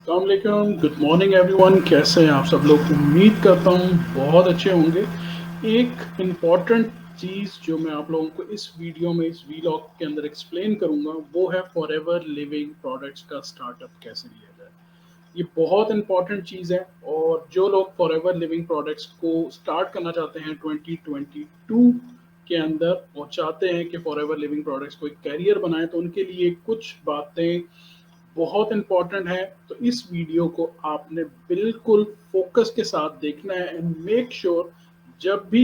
अस्सलाम good morning everyone. कैसे हैं आप सब लोग? उम्मीद करता हूँ बहुत अच्छे होंगे। एक इम्पॉर्टेंट चीज़ जो मैं आप लोगों को इस वीडियो में इस वीलॉग के अंदर एक्सप्लेन करूँगा वो है फॉरएवर लिविंग प्रोडक्ट्स का स्टार्टअप कैसे लिया जाए। ये बहुत इंपॉर्टेंट चीज़ है और जो लोग फॉरएवर लिविंग प्रोडक्ट्स को स्टार्ट करना चाहते हैं 2022 के अंदर और चाहते हैं कि फॉरएवर लिविंग प्रोडक्ट्स को एक कैरियर बनाएं तो उनके लिए कुछ बातें बहुत इंपॉर्टेंट है। तो इस वीडियो को आपने बिल्कुल फोकस के साथ देखना है एंड मेक श्योर जब भी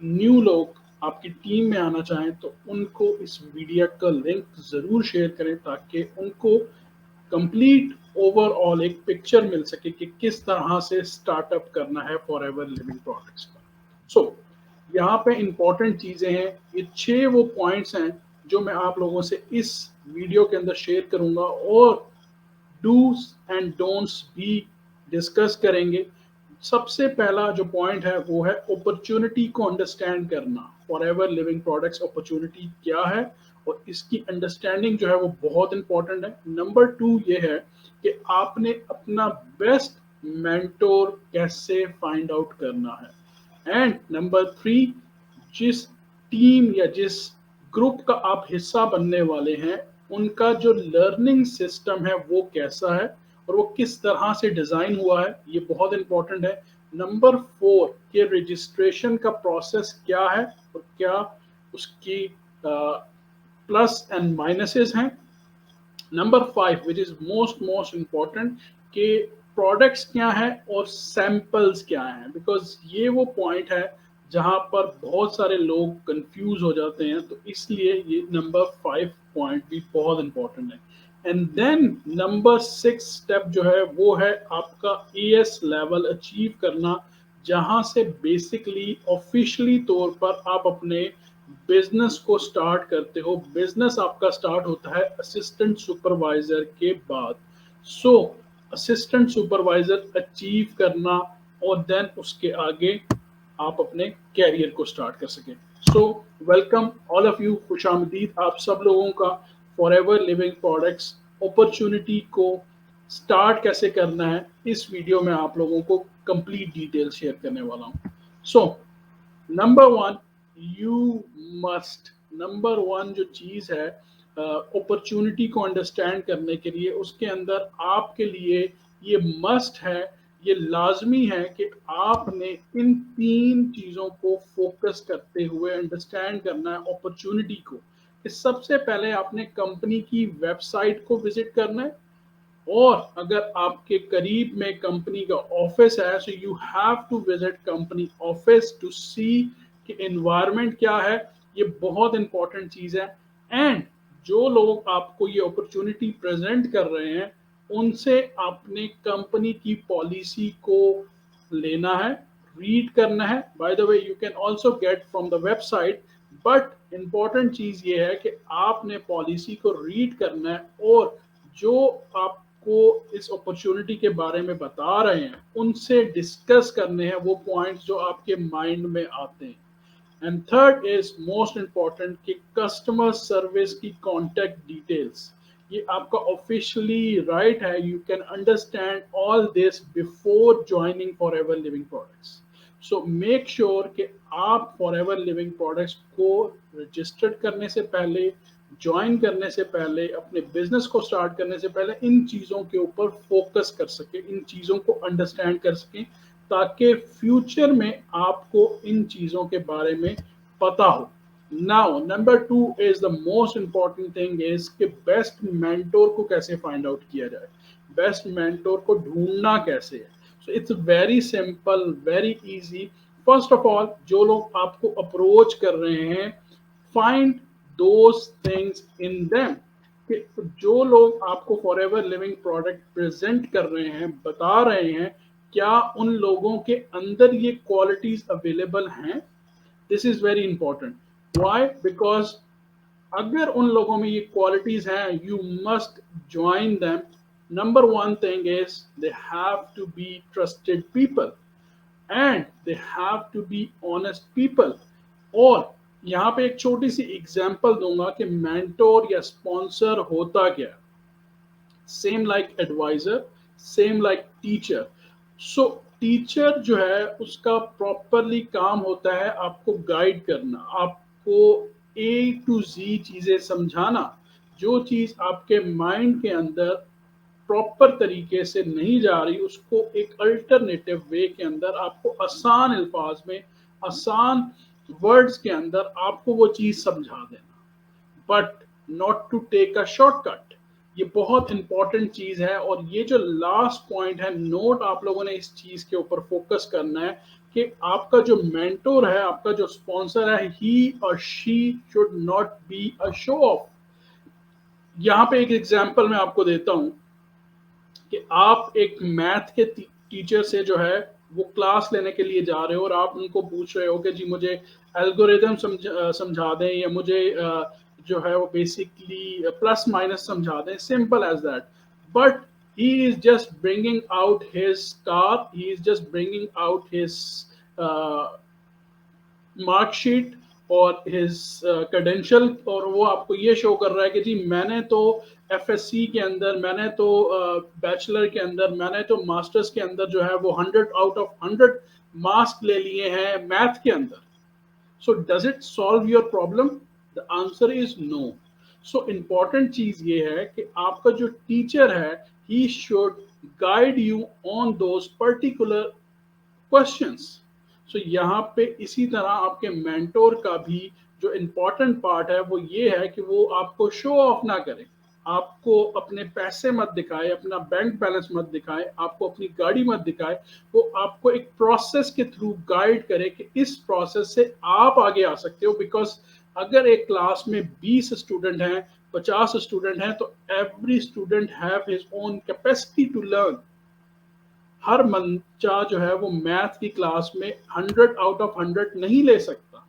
न्यू लोग आपकी टीम में आना चाहें तो उनको इस वीडियो का लिंक ज़रूर शेयर करें ताकि उनको कंप्लीट ओवरऑल एक पिक्चर मिल सके कि किस तरह से स्टार्टअप करना है फॉरएवर लिविंग प्रोडक्ट्स का। सो यहाँ पे इंपॉर्टेंट चीज़ें हैं, ये 6 वो पॉइंट्स हैं जो मैं आप लोगों से इस वीडियो के अंदर शेयर करूंगा और डूज एंड डोंट्स भी डिस्कस करेंगे। सबसे पहला जो पॉइंट है वो है अपॉर्चुनिटी को अंडरस्टैंड करना। फॉरएवर लिविंग प्रोडक्ट्स अपॉर्चुनिटी क्या है और इसकी अंडरस्टैंडिंग जो है वो बहुत इंपॉर्टेंट है। नंबर 2 ये है कि आपने अपना बेस्ट मेंटोर कैसे फाइंड आउट करना है। एंड नंबर 3, जिस टीम या जिस ग्रुप का आप हिस्सा बनने वाले हैं उनका जो लर्निंग सिस्टम है वो कैसा है और वो किस तरह से डिज़ाइन हुआ है, ये बहुत इंपॉर्टेंट है। नंबर 4 के रजिस्ट्रेशन का प्रोसेस क्या है और क्या उसकी प्लस एंड माइनसेस हैं। Number 5 which is most important कि प्रोडक्ट्स क्या हैं और सैम्पल्स क्या हैं, बिकॉज ये वो पॉइंट है जहां पर बहुत सारे लोग कंफ्यूज हो जाते हैं, तो इसलिए ये नंबर 5 पॉइंट भी बहुत इंपॉर्टेंट है। एंड देन नंबर 6 स्टेप जो है वो है आपका एएस लेवल अचीव करना, जहां से बेसिकली ऑफिशियली तौर पर आप अपने बिजनेस को स्टार्ट करते हो। बिजनेस आपका स्टार्ट होता है असिस्टेंट सुपरवाइजर के बाद। सो असिस्टेंट सुपरवाइजर अचीव करना और देन उसके आगे आप अपने कैरियर को स्टार्ट कर सकें। So welcome all of you, खुश आमदीद आप सब लोगों का फॉरएवर लिविंग प्रोडक्ट्स अपॉर्चुनिटी को स्टार्ट कैसे करना है इस वीडियो में आप लोगों को कंप्लीट डिटेल शेयर करने वाला हूँ। So number 1, you must, number 1 जो चीज़ है अपॉर्चुनिटी को अंडरस्टैंड करने के लिए उसके अंदर आपके लिए ये मस्ट है, ये लाजमी है कि आपने इन 3 चीज़ों को फोकस करते हुए अंडरस्टैंड करना है अपॉर्चुनिटी को। कि सबसे पहले आपने कंपनी की वेबसाइट को विजिट करना है और अगर आपके करीब में कंपनी का ऑफिस है so you have to visit company office to see कि एनवायरनमेंट क्या है। ये बहुत इंपॉर्टेंट चीज़ है। एंड जो लोग आपको ये अपॉर्चुनिटी प्रेजेंट कर रहे हैं उनसे आपने कंपनी की पॉलिसी को लेना है, रीड करना है। By the way you can also get from the website, but important चीज़ ये है कि आपने पॉलिसी को रीड करना है और जो आपको इस अपॉर्चुनिटी के बारे में बता रहे हैं उनसे डिस्कस करने हैं वो पॉइंट्स जो आपके माइंड में आते हैं। And third is most important कि कस्टमर सर्विस की कॉन्टैक्ट डिटेल्स, ये आपका ऑफिशियली राइट है। You can understand all this before joining for ever living products. So make sure कि आप फॉर एवर लिविंग प्रोडक्ट्स को रजिस्टर्ड करने से पहले, ज्वाइन करने से पहले, अपने बिजनेस को स्टार्ट करने से पहले इन चीज़ों के ऊपर फोकस कर सके, इन चीज़ों को अंडरस्टैंड कर सकें ताकि फ्यूचर में आपको इन चीज़ों के बारे में पता हो। Now number 2 is the most important thing is कि बेस्ट मेंटोर को कैसे फाइंड आउट किया जाए, बेस्ट मेंटोर को ढूंढना कैसे है। So it's very simple, very easy. First of all जो लोग आपको अप्रोच कर रहे हैं, find those things in them कि जो लोग आपको फॉरएवर लिविंग प्रोडक्ट प्रेजेंट कर रहे हैं, बता रहे हैं, क्या उन लोगों के अंदर ये क्वालिटीज अवेलेबल हैं। This is very important. Why? Because अगर उन लोगों में ये क्वालिटीज हैं you must join them. Number 1 thing is they have to be trusted people and they have to be honest people. और यहाँ पे एक छोटी सी एग्जांपल दूंगा कि मेंटोर या स्पॉन्सर होता क्या। Same like advisor, same like teacher. So teacher जो है उसका प्रॉपरली काम होता है आपको गाइड करना, आपको ए टू जी चीजें समझाना। जो चीज आपके माइंड के अंदर प्रॉपर तरीके से नहीं जा रही, उसको एक अल्टरनेटिव वे के अंदर आपको आसान अल्फाज में, आसान वर्ड्स के अंदर आपको वो चीज समझा देना, but not to take a shortcut. ये बहुत इंपॉर्टेंट चीज है। और ये जो लास्ट पॉइंट है, नोट आप लोगों ने इस चीज के ऊपर फोकस करना है कि आपका जो मेंटोर है, आपका जो स्पॉन्सर है, ही और she should not be a show off. यहाँ पे एक एग्जांपल मैं आपको देता हूँ कि आप एक मैथ के टीचर से जो है वो क्लास लेने के लिए जा रहे हो और आप उनको पूछ रहे हो कि जी मुझे एल्गोरिदम समझा दें, या मुझे जो है वो बेसिकली प्लस माइनस समझा दें, simple as that. But he is just bringing out his car, he is just bringing out his uh, marksheet और हिज क्रेडेंशियल, और वो आपको ये शो कर रहा है कि जी मैंने तो एफएससी के अंदर, मैंने तो बैचलर के अंदर, मैंने तो मास्टर्स के अंदर जो है वो 100 आउट ऑफ 100 मार्क्स ले लिए हैं मैथ के अंदर। So does it solve your problem? The answer is no. So important चीज ये है कि आपका जो टीचर है, he should guide you on those particular questions. So यहाँ पे इसी तरह आपके मेंटोर का भी जो इम्पोर्टेंट पार्ट है वो ये है कि वो आपको शो ऑफ ना करे, आपको अपने पैसे मत दिखाए, अपना बैंक बैलेंस मत दिखाए, आपको अपनी गाड़ी मत दिखाए। वो आपको एक प्रोसेस के थ्रू गाइड करे कि इस प्रोसेस से आप आगे आ सकते हो। बिकॉज अगर एक क्लास में 20 स्टूडेंट हैं, 50 स्टूडेंट हैं, तो every student have his own capacity to learn. हर बच्चा जो है वो मैथ की क्लास में 100 आउट ऑफ 100 नहीं ले सकता।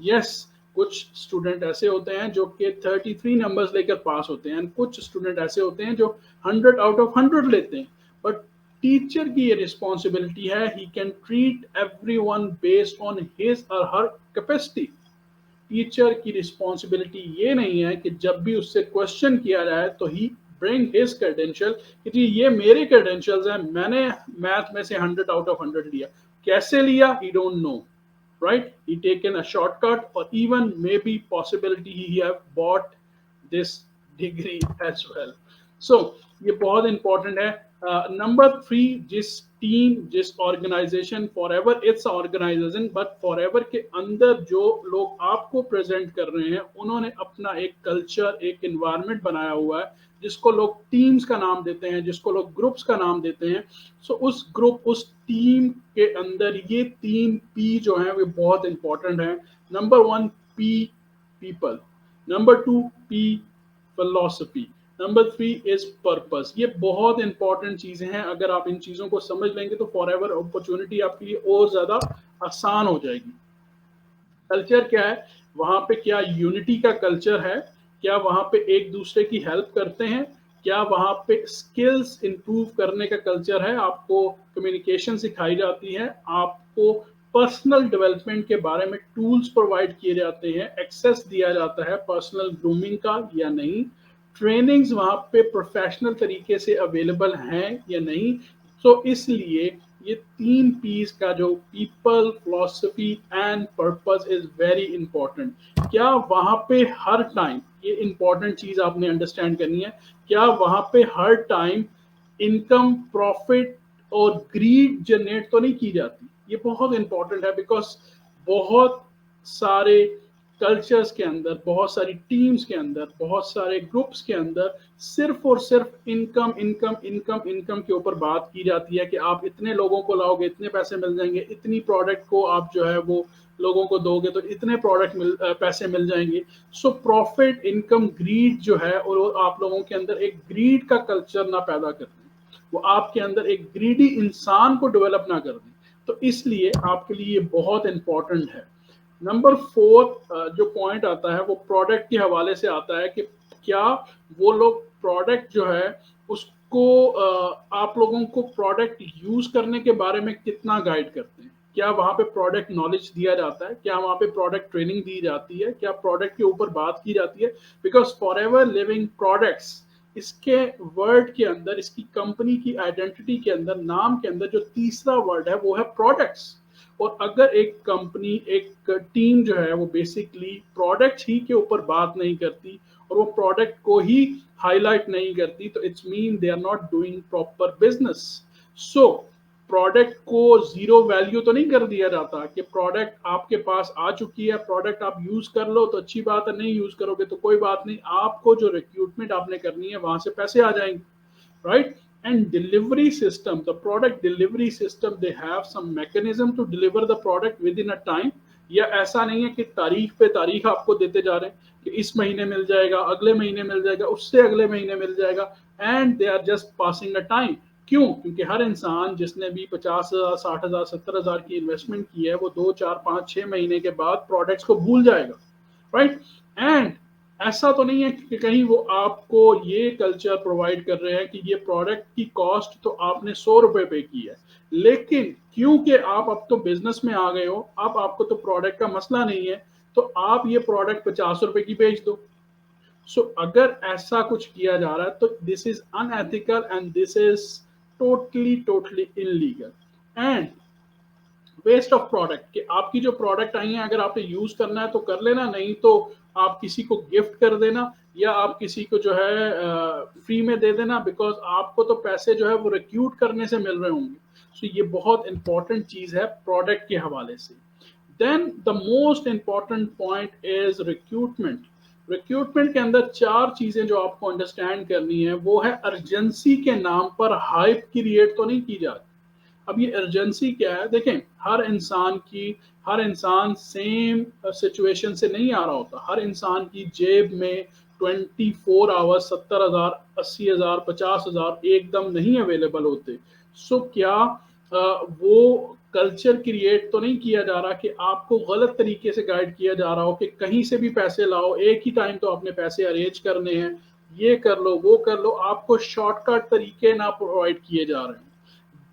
यस, कुछ स्टूडेंट ऐसे होते हैं जो कि 33 नंबर्स लेकर पास होते हैं, कुछ स्टूडेंट ऐसे होते हैं जो 100 आउट ऑफ 100 लेते हैं। बट टीचर की ये रिस्पॉन्सिबिलिटी है, he can treat everyone based on his और हर कैपेसिटी। टीचर की रिस्पॉन्सिबिलिटी ये नहीं है कि जब भी उससे क्वेश्चन किया जाए तो ही ब्रिंग हिज क्रेडेंशियल कि जी ये मेरे क्रेडेंशियल्स हैं, मैंने मैथ में से 100 आउट ऑफ 100 लिया। कैसे लिया? ही don't know, right? He taken a shortcut, or even maybe possibility he have bought this degree as well. So ये बहुत इंपॉर्टेंट है। नंबर 3, जिस टीम, जिस organisation, forever it's organisation, but forever के अंदर जो लोग आपको प्रेजेंट कर रहे हैं, उन्होंने अपना एक कल्चर, एक इन्वायरमेंट बनाया हुआ है जिसको लोग टीम्स का नाम देते हैं, जिसको लोग ग्रुप्स का नाम देते हैं। सो उस ग्रुप, उस टीम के अंदर ये 3 पी जो हैं वे बहुत इंपॉर्टेंट हैं। Number 1 P, people. Number 2 P, philosophy. Number 3 is purpose. ये बहुत इंपॉर्टेंट चीजें हैं। अगर आप इन चीजों को समझ लेंगे तो फॉर एवर अपॉर्चुनिटी आपके लिए और ज्यादा आसान हो जाएगी। कल्चर क्या है वहां पे? क्या यूनिटी का कल्चर है? क्या वहां पे एक दूसरे की हेल्प करते हैं? क्या वहां पे स्किल्स इंप्रूव करने का कल्चर है? आपको कम्युनिकेशन सिखाई जाती है, आपको पर्सनल डेवलपमेंट के बारे में टूल्स प्रोवाइड किए जाते हैं, एक्सेस दिया जाता है पर्सनल ग्रूमिंग का या नहीं, ट्रेनिंग्स वहां पे प्रोफेशनल तरीके से अवेलेबल हैं या नहीं। तो इसलिए ये 3 पीस का जो people, philosophy and purpose is very important. क्या वहां पे हर टाइम, ये इंपॉर्टेंट चीज आपने अंडरस्टैंड करनी है, क्या वहां पे हर टाइम इनकम, प्रॉफिट और ग्रीड जनरेट तो नहीं की जाती? ये बहुत इंपॉर्टेंट है। बिकॉज बहुत सारे कल्चर्स के अंदर, बहुत सारी टीम्स के अंदर, बहुत सारे ग्रुप्स के अंदर सिर्फ और सिर्फ इनकम इनकम इनकम इनकम के ऊपर बात की जाती है कि आप इतने लोगों को लाओगे इतने पैसे मिल जाएंगे, इतनी प्रोडक्ट को आप जो है वो लोगों को दोगे तो इतने पैसे मिल जाएंगे। सो प्रॉफिट, इनकम, ग्रीड जो है, और आप लोगों के अंदर एक ग्रीड का कल्चर ना पैदा कर दें, वो आपके अंदर एक ग्रीडी इंसान को डेवलप ना कर दें। तो इसलिए आपके लिए ये बहुत इंपॉर्टेंट है। नंबर 4 जो पॉइंट आता है वो प्रोडक्ट के हवाले से आता है कि क्या वो लोग प्रोडक्ट जो है उसको आप लोगों को प्रोडक्ट यूज करने के बारे में कितना गाइड करते हैं? क्या वहां पे प्रोडक्ट नॉलेज दिया जाता है? क्या वहां पे प्रोडक्ट ट्रेनिंग दी जाती है? क्या प्रोडक्ट के ऊपर बात की जाती है? Because for ever living products इसके वर्ड के अंदर, इसकी कंपनी की आइडेंटिटी के अंदर, नाम के अंदर जो तीसरा वर्ड है वो है प्रोडक्ट्स। और अगर एक कंपनी, एक टीम जो है वो बेसिकली प्रोडक्ट ही के ऊपर बात नहीं करती और वो प्रोडक्ट को ही हाईलाइट नहीं करती, तो it's mean they are not doing proper business. So product को जीरो वैल्यू तो नहीं कर दिया जाता कि प्रोडक्ट आपके पास आ चुकी है, प्रोडक्ट आप यूज कर लो तो अच्छी बात है, नहीं यूज करोगे तो कोई बात नहीं, आपको जो रिक्रूटमेंट आपने करनी है वहां से पैसे आ जाएंगे, right? And delivery system, the product delivery system, they have some mechanism to deliver the product within a time। या ऐसा नहीं है कि तारीख पे तारीख आपको देते जा रहे हैं कि इस महीने मिल जाएगा, अगले महीने मिल जाएगा, उससे अगले महीने मिल जाएगा, and they are just passing the time. क्यों? क्योंकि हर इंसान जिसने भी 50,000, 60,000, 70,000 की इन्वेस्टमेंट की है वो 2, 4, 5, 6 महीने के बाद प्रोडक्ट्स को भूल जाएगा, राइट? एंड ऐसा तो नहीं है कि कहीं वो आपको ये कल्चर प्रोवाइड कर रहे हैं कि ये प्रोडक्ट की कॉस्ट तो आपने 100 रुपए पे की है, लेकिन क्योंकि आप अब तो बिजनेस में आ गए हो, अब आपको तो प्रोडक्ट का मसला नहीं है, तो आप ये प्रोडक्ट 50 रुपए की बेच दो। सो अगर ऐसा कुछ किया जा रहा है तो this is unethical and this is totally totally illegal and waste of product. कि आपकी जो प्रोडक्ट आई है अगर आपने यूज करना है तो कर लेना, नहीं तो आप किसी को गिफ्ट कर देना या आप किसी को जो है फ्री में दे देना, बिकॉज आपको तो पैसे जो है वो रिक्रूट करने से मिल रहे होंगे। सो ये बहुत इंपॉर्टेंट चीज है प्रोडक्ट के हवाले से। Then the most important point is recruitment. Recruitment के अंदर चार चीजें जो आपको अंडरस्टैंड करनी है वो है अर्जेंसी के नाम पर हाइप क्रिएट तो नहीं की जाती। अब ये अर्जेंसी क्या है? देखें, हर इंसान सेम सिचुएशन से नहीं आ रहा होता। हर इंसान की जेब में 24 आवर्स 70,000, 80,000, 50,000 एकदम नहीं अवेलेबल होते। सो क्या वो कल्चर क्रिएट तो नहीं किया जा रहा कि आपको गलत तरीके से गाइड किया जा रहा हो कि कहीं से भी पैसे लाओ, एक ही टाइम तो आपने पैसे अरेंज करने हैं, ये कर लो वो कर लो, आपको शॉर्टकट तरीके ना प्रोवाइड किए जा रहे हैं।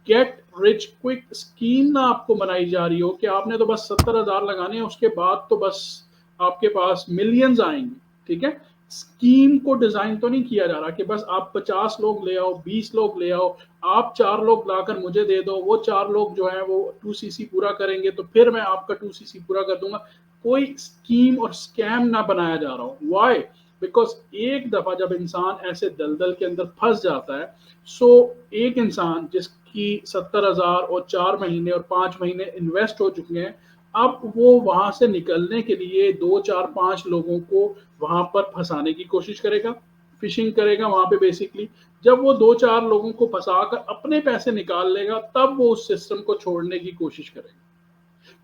गेट रिच क्विक स्कीम ना आपको बनाई जा रही हो कि आपने तो बस 70,000 लगाने हैं, उसके बाद तो बस आपके पास मिलियंस आएंगे, ठीक है? स्कीम को डिजाइन तो नहीं किया जा रहा कि बस आप 50 लोग ले आओ, 20 लोग ले आओ, आप 4 लोग लाकर मुझे दे दो, वो 4 लोग जो है वो 2cc पूरा करेंगे तो फिर मैं आपका 2cc पूरा कर दूंगा। कोई स्कीम और स्कैम ना बनाया जा रहा हो। वाई? बिकॉज एक दफा जब इंसान ऐसे दलदल के अंदर फंस जाता है, सो एक इंसान जिसकी 70,000 और 4 महीने और 5 महीने इन्वेस्ट हो चुके हैं, अब वो वहां से निकलने के लिए 2, 4, 5 लोगों को वहां पर फंसाने की कोशिश करेगा, फिशिंग करेगा वहां पे बेसिकली। जब वो 2, 4 लोगों को फंसाकर अपने पैसे निकाल लेगा तब वो उस सिस्टम को छोड़ने की कोशिश करेगा।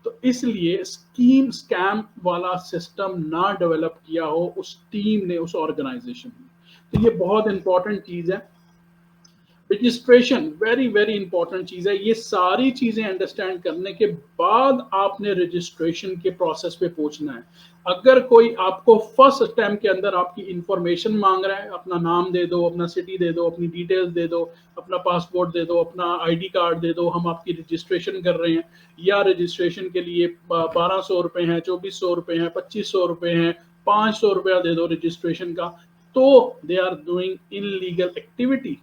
तो इसलिए स्कीम स्कैम वाला सिस्टम ना डेवलप किया हो उस टीम ने, उस ऑर्गेनाइजेशन ने। तो ये बहुत इंपॉर्टेंट चीज है। रजिस्ट्रेशन वेरी वेरी इंपॉर्टेंट चीज है। ये सारी चीजें अंडरस्टैंड करने के बाद आपने रजिस्ट्रेशन के प्रोसेस पे पहुंचना है। अगर कोई आपको फर्स्ट अटेम्प्ट के अंदर आपकी इंफॉर्मेशन मांग रहा है, अपना नाम दे दो, अपना सिटी दे दो, अपनी डिटेल्स दे दो, अपना पासपोर्ट दे दो, अपना आईडी कार्ड दे दो, हम आपकी रजिस्ट्रेशन कर रहे हैं, या रजिस्ट्रेशन के लिए 1200 रुपए हैं, 2400 रुपए हैं, 2500 रुपए हैं, 500 रुपया दे दो रजिस्ट्रेशन का, तो they are doing illegal activity.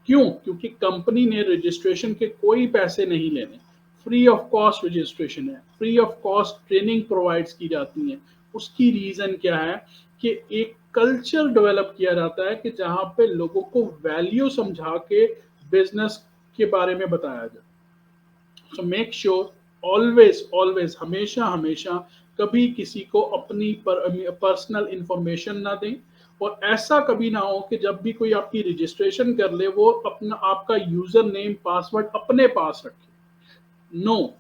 क्यों? क्योंकि कंपनी ने रजिस्ट्रेशन के कोई पैसे नहीं लेने, फ्री ऑफ कॉस्ट रजिस्ट्रेशन है, free of cost training provides की जाती है। उसकी रीजन क्या है कि एक कल्चर डेवलप किया जाता है कि जहां पे लोगों को वैल्यू समझा के बिजनेस के बारे में बताया जाए। So make sure always always, हमेशा हमेशा कभी किसी को अपनी पर्सनल इंफॉर्मेशन ना दें। और ऐसा कभी ना हो कि जब भी कोई आपकी रजिस्ट्रेशन कर ले वो अपना आपका यूजर नेम पासवर्ड अपने पास रखे। नो,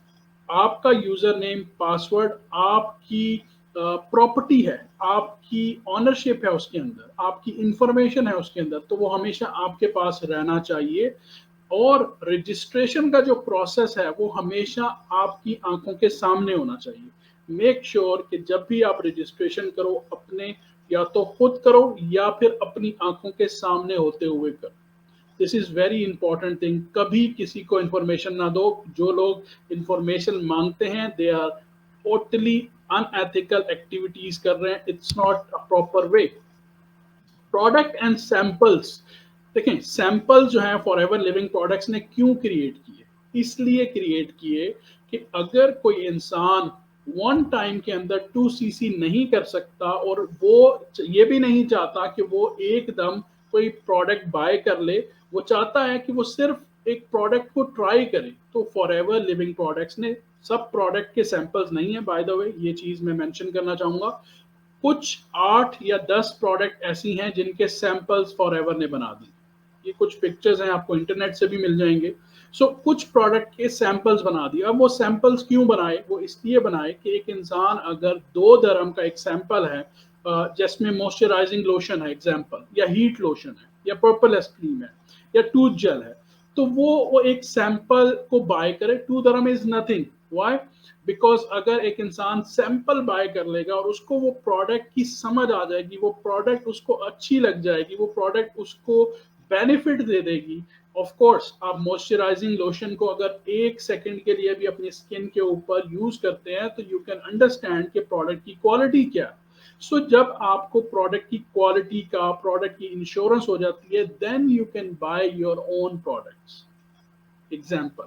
आपका यूजर नेम पासवर्ड आपकी प्रॉपर्टी है, आपकी ऑनरशिप है उसके अंदर, आपकी इंफॉर्मेशन है उसके अंदर, तो वो हमेशा आपके पास रहना चाहिए। और रजिस्ट्रेशन का जो प्रोसेस है वो हमेशा आपकी आंखों के सामने होना चाहिए। मेक श्योर कि जब भी आप रजिस्ट्रेशन करो अपने या तो खुद करो या फिर अपनी आंखों के सामने होते हुए करो। This is very important thing. कभी किसी को इंफॉर्मेशन ना दो। जो लोग इंफॉर्मेशन मांगते हैं they are totally unethical activities कर रहे हैं। It's not a proper way. Product and samples. देखें, सैंपल जो है फॉरएवर लिविंग प्रोडक्ट्स ने क्यों क्रिएट किए? इसलिए क्रिएट किए कि अगर कोई इंसान वन टाइम के अंदर 2cc नहीं कर सकता और वो ये भी नहीं चाहता कि वो एकदम कोई प्रोडक्ट बाय कर ले, वो चाहता है कि वो सिर्फ एक प्रोडक्ट को ट्राई करे, तो फॉरएवर लिविंग प्रोडक्ट्स ने, सब प्रोडक्ट के सैंपल्स नहीं है बाय द वे, ये चीज मैं मेंशन करना चाहूंगा, कुछ 8 या 10 प्रोडक्ट ऐसी हैं जिनके सैंपल्स फॉरएवर ने बना दी। ये कुछ पिक्चर्स हैं, आपको इंटरनेट से भी मिल जाएंगे। कुछ प्रोडक्ट के सैंपल्स बना दिए। अब वो सैंपल्स क्यों बनाए? वो इसलिए बनाए कि एक इंसान अगर 2 dirham का एक सैंपल है, जिसमें मॉइस्चराइजिंग लोशन है एग्जांपल, या हीट लोशन है, या पर्पल एस क्रीम है, या टूथ जेल है, तो वो एक सैंपल को बाय करे। 2 dirham is nothing. Why? Because अगर एक इंसान सैंपल बाय कर लेगा और उसको वो प्रोडक्ट की समझ आ जाएगी, वो प्रोडक्ट उसको अच्छी लग जाएगी, वो प्रोडक्ट उसको बेनिफिट दे देगी। ऑफ कोर्स आप मॉइस्चराइजिंग लोशन को अगर 1 सेकंड के लिए भी अपनी स्किन के ऊपर यूज करते हैं तो यू कैन अंडरस्टैंड कि प्रोडक्ट की क्वालिटी क्या है। जब आपको प्रोडक्ट की क्वालिटी का, प्रोडक्ट की इंश्योरेंस हो जाती है, then you can buy your own products. Example,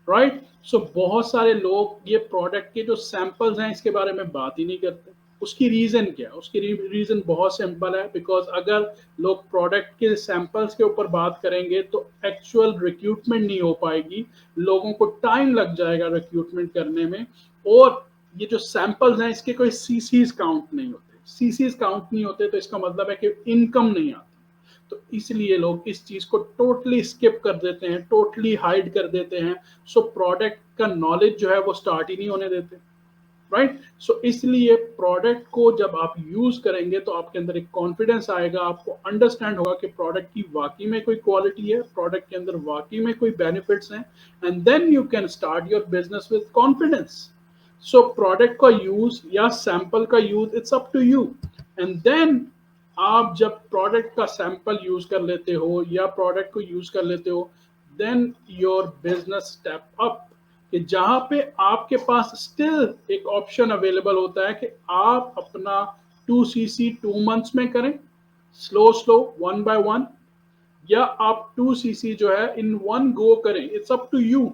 right? बहुत सारे लोग ये प्रोडक्ट के जो सैंपल्स हैं इसके बारे में बात ही नहीं करते। उसकी रीजन क्या है? उसकी रीजन बहुत सिंपल है, बिकॉज अगर लोग प्रोडक्ट के सैंपल्स के ऊपर बात करेंगे तो एक्चुअल रिक्रूटमेंट नहीं हो पाएगी, लोगों को टाइम लग जाएगा रिक्रूटमेंट करने में, और ये जो सैंपल्स हैं इसके कोई सीसीज काउंट नहीं होते। सीसीज काउंट नहीं होते तो इसका मतलब है कि इनकम नहीं आती। तो इसलिए लोग इस चीज को टोटली स्किप कर देते हैं, टोटली हाइड कर देते हैं। प्रोडक्ट का नॉलेज जो है वो स्टार्ट ही नहीं होने देते, राइट? इसलिए प्रोडक्ट को जब आप यूज करेंगे तो आपके अंदर एक कॉन्फिडेंस आएगा, आपको अंडरस्टैंड होगा कि प्रोडक्ट की वाकई में कोई क्वालिटी है, प्रोडक्ट के अंदर वाकई में कोई बेनिफिट्स हैं, and then you can start your business with confidence. Product का यूज या सैंपल का use, it's up to you. And then आप जब प्रोडक्ट का सैंपल यूज कर लेते हो या प्रोडक्ट को यूज कर लेते हो, then your business step up, कि जहां पे आपके पास स्टिल एक ऑप्शन अवेलेबल होता है कि आप अपना 2cc 2 months में करें, स्लो स्लो, 1 by 1, या आप 2cc जो है इन वन गो करें। It's up to you,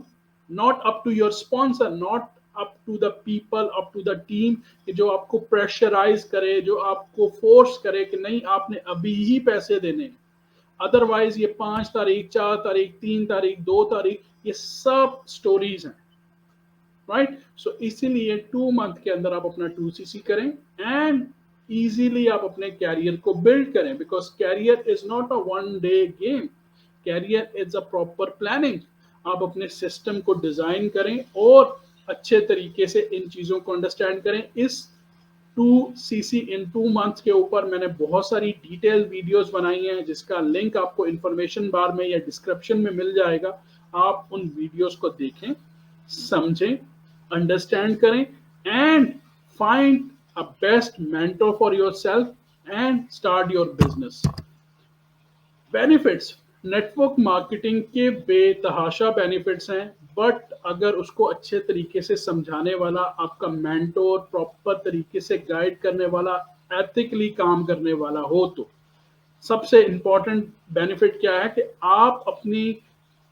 not up to your sponsor, not up to the people, up to the team, जो आपको प्रेशराइज करे, जो आपको फोर्स करे कि नहीं आपने अभी ही पैसे देने, अदरवाइज ये 5 तारीख, 4 तारीख, 3 तारीख, 2 तारीख, ये सब स्टोरीज हैं, राइट? इसीलिए 2 month के अंदर आप अपना 2cc करें एंड इजीली आप अपने कैरियर को बिल्ड करें, because career is not a 1 day game, career is a proper planning. आप अपने सिस्टम को डिजाइन करें और अच्छे तरीके से इन चीजों को अंडरस्टैंड करें। इस 2cc इन 2 months के ऊपर मैंने बहुत सारी डिटेल वीडियोस बनाई हैं, जिसका लिंक आपको इंफॉर्मेशन बार में या डिस्क्रिप्शन में मिल जाएगा। आप उन वीडियोस को देखें, समझें, अंडरस्टैंड करें, and find a best mentor for yourself and start your business. Benefits, network marketing के बेतहाशा बेनिफिट्स हैं, बट अगर उसको अच्छे तरीके से समझाने वाला आपका मेंटोर, प्रॉपर तरीके से गाइड करने वाला, एथिकली काम करने वाला हो तो सबसे इंपॉर्टेंट बेनिफिट क्या है कि आप अपनी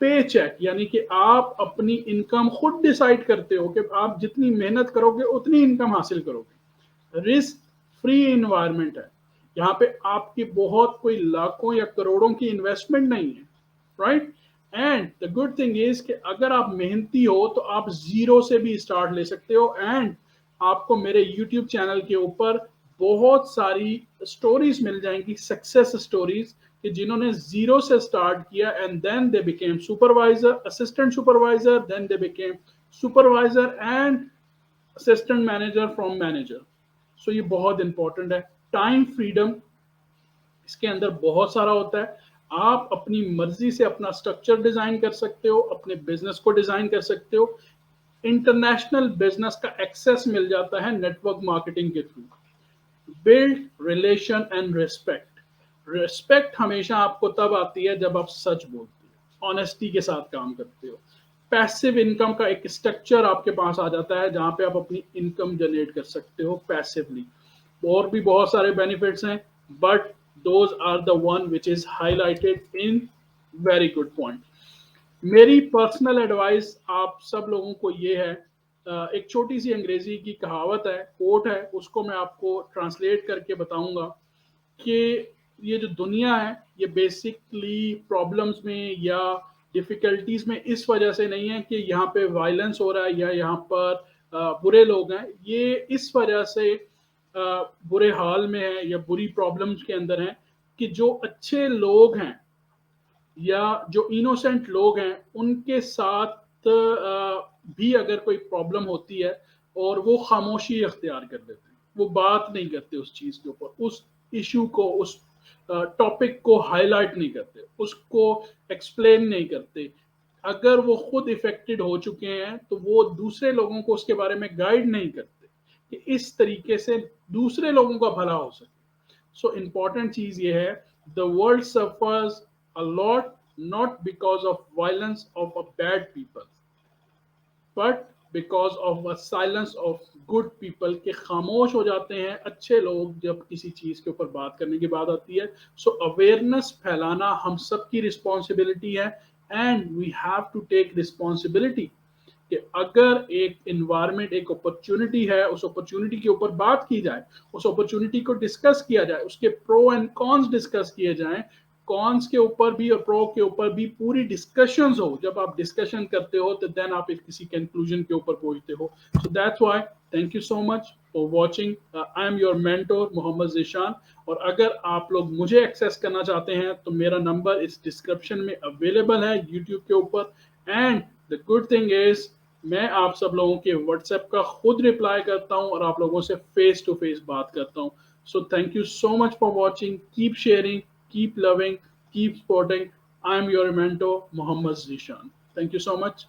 पे चेक, यानी कि आप अपनी इनकम खुद डिसाइड करते हो कि आप जितनी मेहनत करोगे उतनी इनकम हासिल करोगे। रिस्क फ्री इन्वायरमेंट है, यहाँ पे आपकी बहुत कोई लाखों या करोड़ों की इन्वेस्टमेंट नहीं है, right? And the good thing is कि अगर आप मेहनती हो तो आप जीरो से भी स्टार्ट ले सकते हो। एंड आपको मेरे यूट्यूब चैनल के ऊपर बहुत सारी स्टोरीज मिल जाएंगी, सक्सेस स्टोरीज, कि जिन्होंने जीरो से स्टार्ट किया and then they became supervisor, assistant supervisor, then they became supervisor and assistant manager from manager. ये बहुत इंपॉर्टेंट है। टाइम फ्रीडम इसके अंदर बहुत सारा होता है। आप अपनी मर्जी से अपना स्ट्रक्चर डिजाइन कर सकते हो, अपने बिजनेस को डिजाइन कर सकते हो। इंटरनेशनल बिजनेस का एक्सेस मिल जाता है नेटवर्क मार्केटिंग के through. Build relation and respect. Respect हमेशा आपको तब आती है जब आप सच बोलते हो, ऑनेस्टी के साथ काम करते हो। पैसिव इनकम का एक स्ट्रक्चर आपके पास आ जाता है जहां पे आप अपनी इनकम जनरेट कर सकते हो पैसिवली। और भी बहुत सारे बेनिफिट्स हैं, but those are the one which is highlighted in very good point. मेरी पर्सनल एडवाइस आप सब लोगों को ये है, एक छोटी सी अंग्रेजी की कहावत है, कोट है, उसको मैं आपको ट्रांसलेट करके बताऊंगा कि ये जो दुनिया है ये बेसिकली प्रॉब्लम्स में या डिफिकल्टीज में इस वजह से नहीं है कि यहाँ पे वायलेंस हो रहा है या यहाँ पर बुरे लोग हैं, ये इस वजह से बुरे हाल में है या बुरी प्रॉब्लम्स के अंदर हैं कि जो अच्छे लोग हैं या जो इनोसेंट लोग हैं उनके साथ भी अगर कोई प्रॉब्लम होती है और वो खामोशी अख्तियार कर लेते हैं, वो बात नहीं करते उस चीज़ के ऊपर, उस इशू को, उस टॉपिक को हाईलाइट नहीं करते, उसको एक्सप्लेन नहीं करते। अगर वो खुद इफेक्टेड हो चुके हैं तो वो दूसरे लोगों को उसके बारे में गाइड नहीं करते कि इस तरीके से दूसरे लोगों का भला हो सके। So important चीज ये है, the world suffers a lot not because of violence of a bad people, but because of a silence of good people के खामोश हो जाते हैं अच्छे लोग जब किसी चीज के ऊपर बात करने की बात आती है। सो अवेयरनेस फैलाना हम सबकी रिस्पॉन्सिबिलिटी है and we have to take responsibility कि अगर एक इन्वायरमेंट, एक अपॉर्चुनिटी है, उस अपॉर्चुनिटी के ऊपर बात की जाए, उस अपॉर्चुनिटी को डिस्कस किया जाए, उसके प्रो एंड कॉन्स डिस्कस किए जाएं, कॉन्स के ऊपर भी और प्रो के ऊपर भी पूरी डिस्कशंस हो। जब आप डिस्कशन करते हो तो देन आप एक किसी कंक्लूजन के ऊपर पहुंचते हो। So that's why thank you so much for watching. I am your mentor Mohammad Zeeshan. और अगर आप लोग मुझे एक्सेस करना चाहते हैं तो मेरा नंबर इस डिस्क्रिप्शन में अवेलेबल है यूट्यूब के ऊपर। And the good thing is मैं आप सब लोगों के व्हाट्सएप का खुद रिप्लाई करता हूं और आप लोगों से फेस टू फेस बात करता हूं। So thank you so much for watching, keep sharing, keep loving, keep supporting. I'm your mentor, Mohammed Zishan. Thank you so much.